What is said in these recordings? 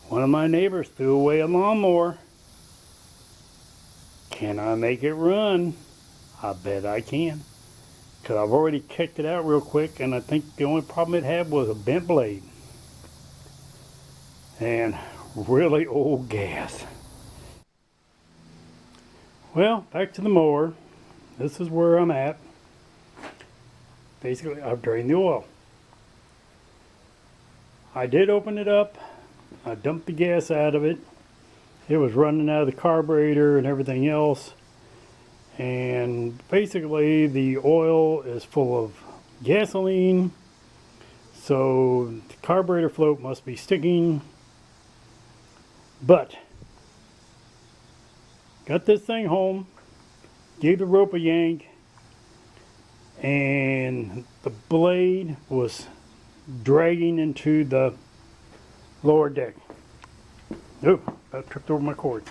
One of my neighbors threw away a lawnmower. Can I make it run? I bet I can. Because I've already checked it out real quick, and I think the only problem it had was a bent blade. And really old gas. Well, back to the mower. This is where I'm at. Basically, I've drained the oil. I did open it up. I dumped the gas out of it. It was running out of the carburetor and everything else. And basically the oil is full of gasoline. So the carburetor float must be sticking. But got this thing home, gave the rope a yank, and the blade was dragging into the lower deck. Oh, about tripped over my cord.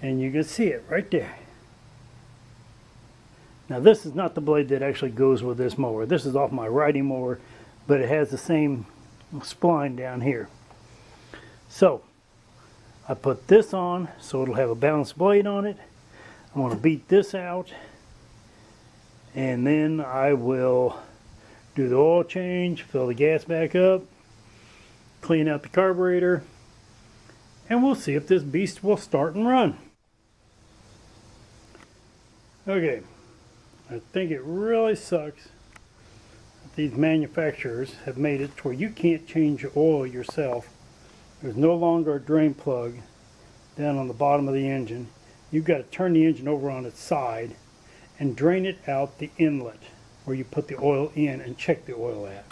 And you can see it right there. Now this is not the blade that actually goes with this mower. This is off my riding mower, but it has the same spline down here. So I put this on so it'll have a balanced blade on it. I'm going to beat this out, and then I will do the oil change, fill the gas back up, clean out the carburetor, and we'll see if this beast will start and run. Okay, I think it really sucks that these manufacturers have made it to where you can't change your oil yourself. There's no longer a drain plug down on the bottom of the engine. You've got to turn the engine over on its side and drain it out the inlet where you put the oil in and check the oil at.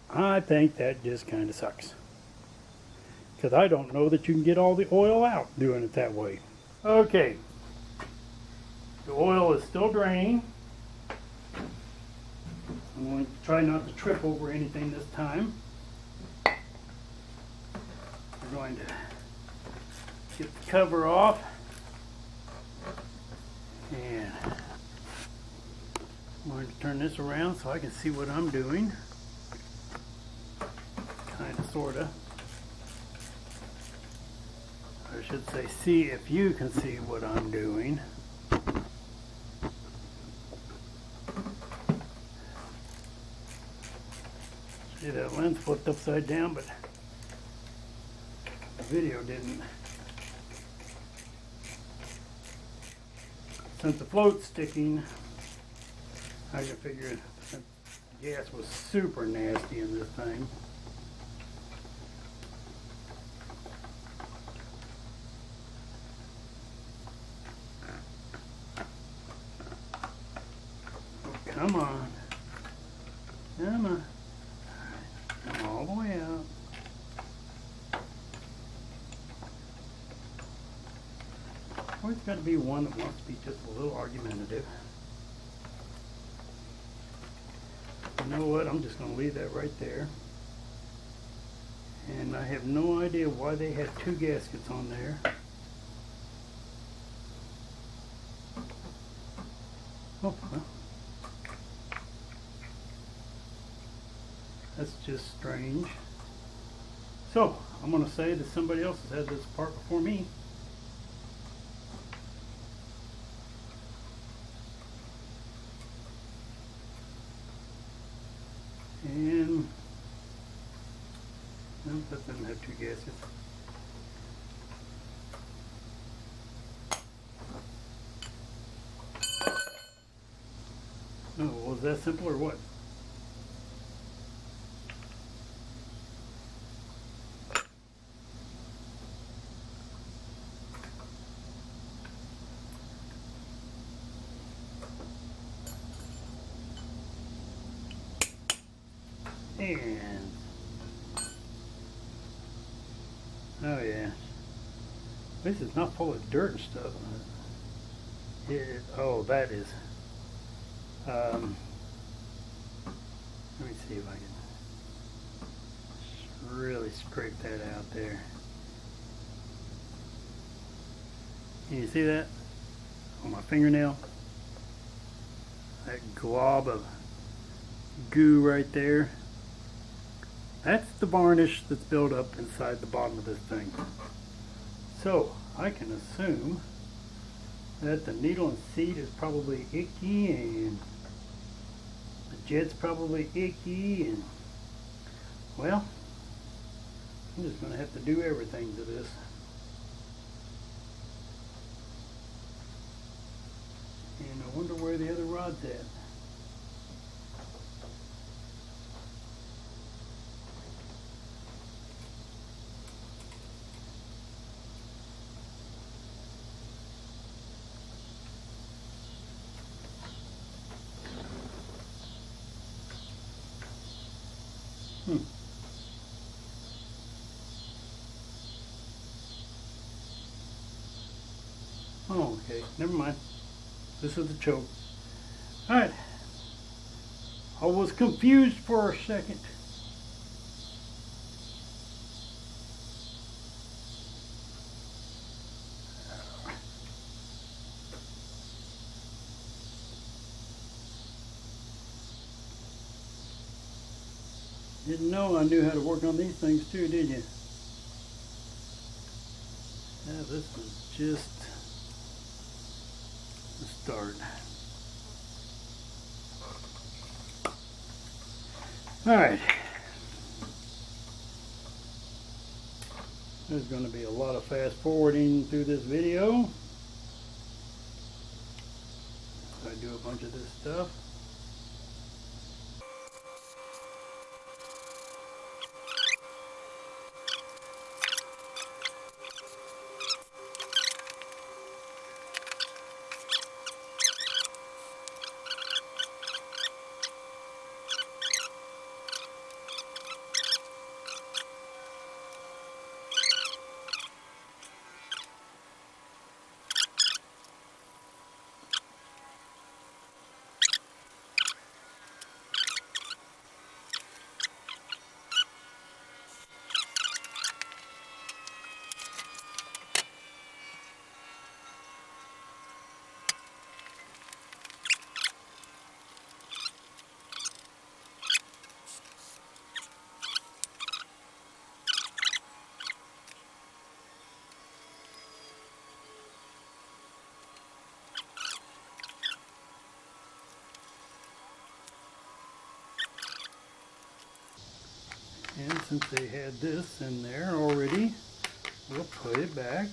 I think that just kind of sucks, because I don't know that you can get all the oil out doing it that way. Okay, the oil is still draining. I'm going to try not to trip over anything this time. We're going to get the cover off, and I'm going to turn this around so I can see what I'm doing. Kind of, sort of. I should say, see if you can see what I'm doing. See, that lens flipped upside down, but the video didn't. Since the float's sticking, I can figure the gas was super nasty in this thing. Oh, come on. Come on. Come all the way out. Always got to be one that wants to be just a little argumentative. You know what? I'm just going to leave that right there. And I have no idea why they had two gaskets on there. Oh, well. That's just strange. So, I'm going to say that somebody else has had this part before me. And no, that doesn't have two gaskets. Oh, was that simple or what? And oh yeah, this is not full of dirt and stuff. Oh, that is. Let me see if I can really scrape that out there. Can you see that on my fingernail? That glob of goo right there. That's the varnish that's built up inside the bottom of this thing. So I can assume that the needle and seat is probably icky, and the jet's probably icky, and well, I'm just going to have to do everything to this. And I wonder where the other rod's at. Oh, okay, never mind. This is the choke. Alright. I was confused for a second. Didn't know I knew how to work on these things too, did you? Yeah, this was just the start. Alright. There's going to be a lot of fast forwarding through this video. I do a bunch of this stuff. And since they had this in there already, we'll put it back.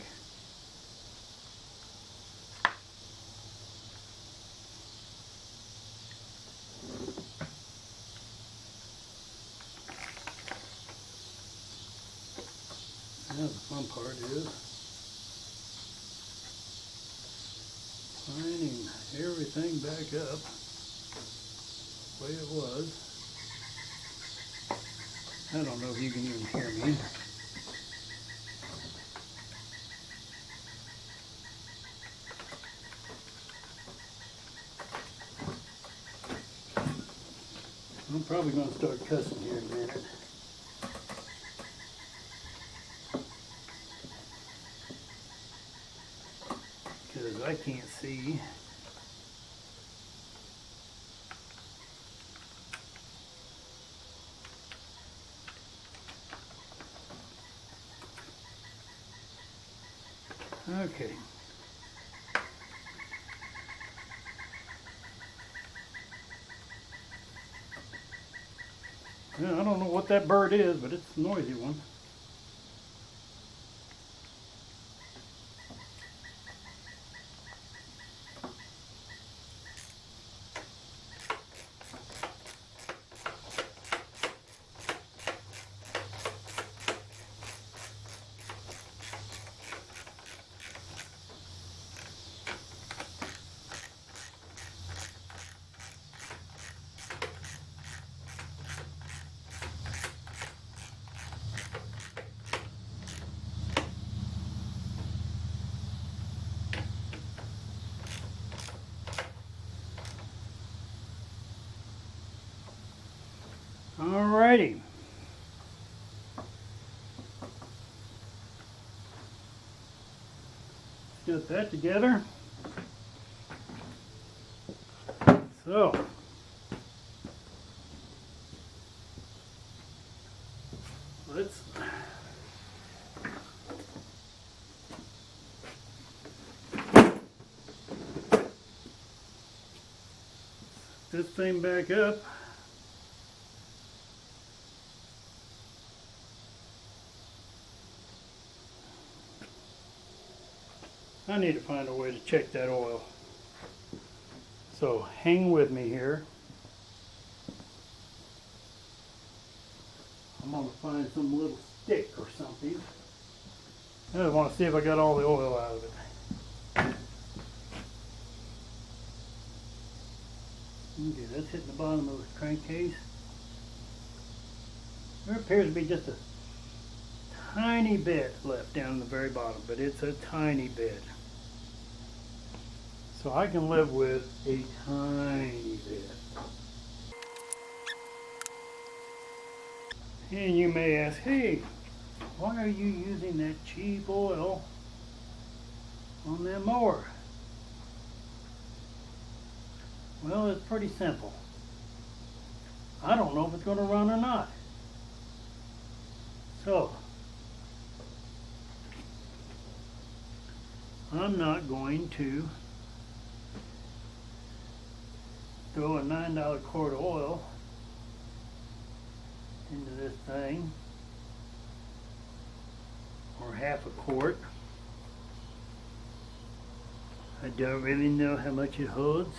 Now the fun part is lining everything back up the way it was. I don't know if you can even hear me. I'm probably going to start cussing here in a minute. Because I can't see. Okay. Yeah, I don't know what that bird is, but it's a noisy one. Alrighty. Get that together. So, let's this thing back up. I need to find a way to check that oil. So hang with me here. I'm going to find some little stick or something. I want to see if I got all the oil out of it. Okay, that's hitting the bottom of the crankcase. There appears to be just a tiny bit left down in the very bottom, but it's a tiny bit. So I can live with a tiny bit. And you may ask, hey, why are you using that cheap oil on that mower? Well, it's pretty simple. I don't know if it's going to run or not. So, I'm not going to throw a $9 quart of oil into this thing, or half a quart. I don't really know how much it holds,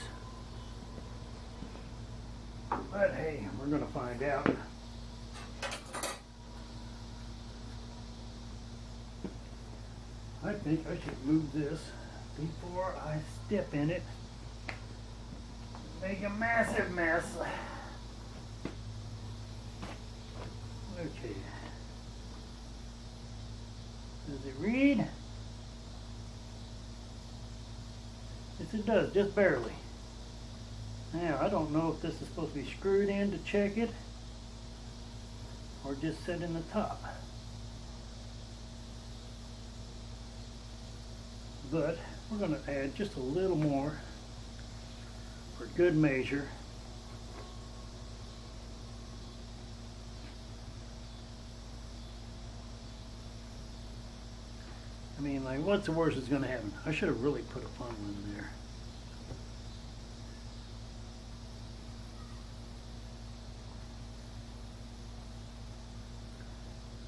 but hey, we're going to find out. I think I should move this before I step in it. Make a massive mess. Okay. Does it read? Yes, it does, just barely. Now, I don't know if this is supposed to be screwed in to check it, or just set in the top. But we're going to add just a little more for good measure. I mean, like, what's the worst that's going to happen? I should have really put a funnel in there.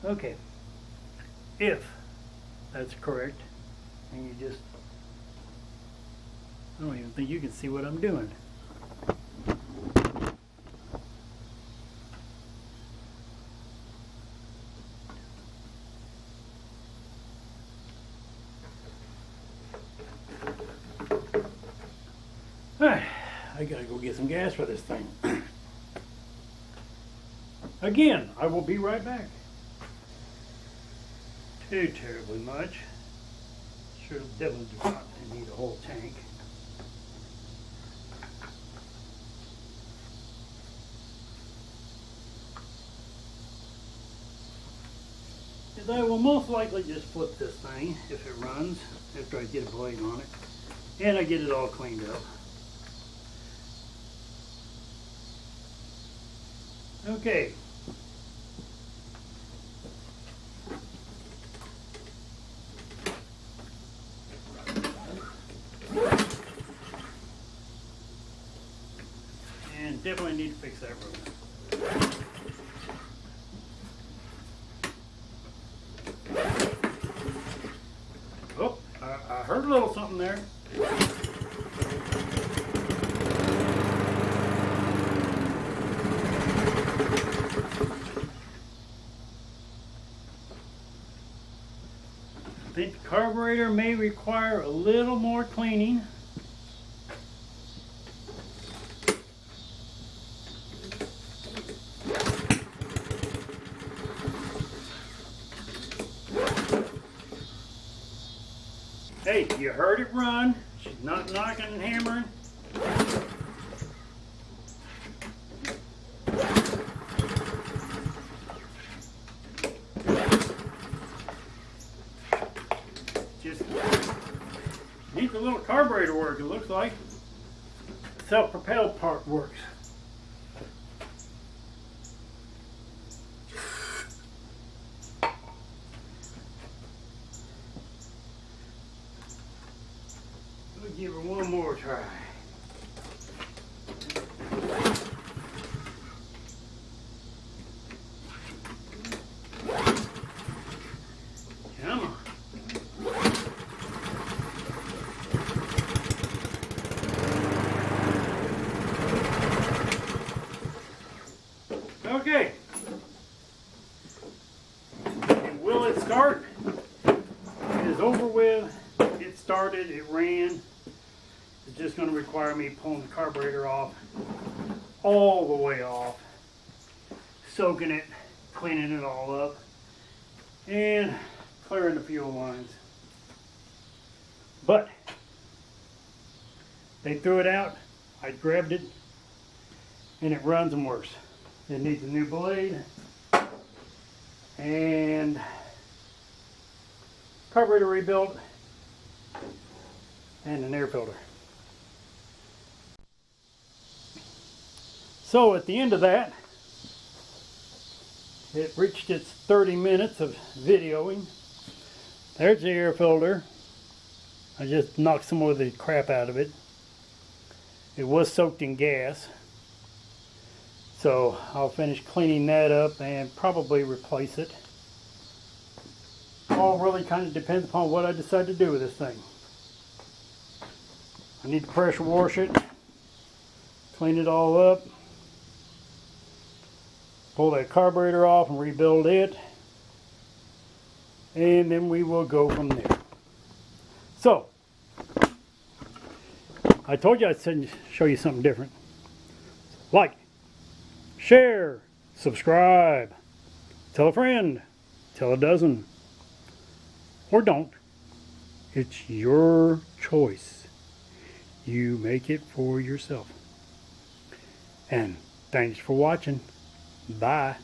Okay, if that's correct, and you just, I don't even think you can see what I'm doing. Alright, I gotta go get some gas for this thing. Again, I will be right back. Too terribly much. Sure, definitely do not need a whole tank. Because I will most likely just flip this thing if it runs after I get a blade on it and I get it all cleaned up. Okay. And definitely need to fix that rotor. Oh, I heard a little something there. I think the carburetor may require a little more cleaning. Hey, you heard it run. She's not knocking and hammering. Just needs a little carburetor work, it looks like. The self-propelled part works. give her one more try. Come on. Okay. And will it start? It is over with. It started, it ran. It's just going to require me pulling the carburetor off, all the way off, soaking it, cleaning it all up, and clearing the fuel lines. But they threw it out, I grabbed it, and it runs and works. It needs a new blade and carburetor rebuilt and an air filter. So at the end of that, it reached its 30 minutes of videoing. There's the air filter. I just knocked some of the crap out of it. It was soaked in gas. So I'll finish cleaning that up and probably replace it. All really kind of depends upon what I decide to do with this thing. I need to pressure wash it, clean it all up, pull that carburetor off and rebuild it, and then we will go from there. So, I told you I'd show you something different. Like, share, subscribe, tell a friend, tell a dozen, or don't. It's your choice. You make it for yourself. And thanks for watching. Bye.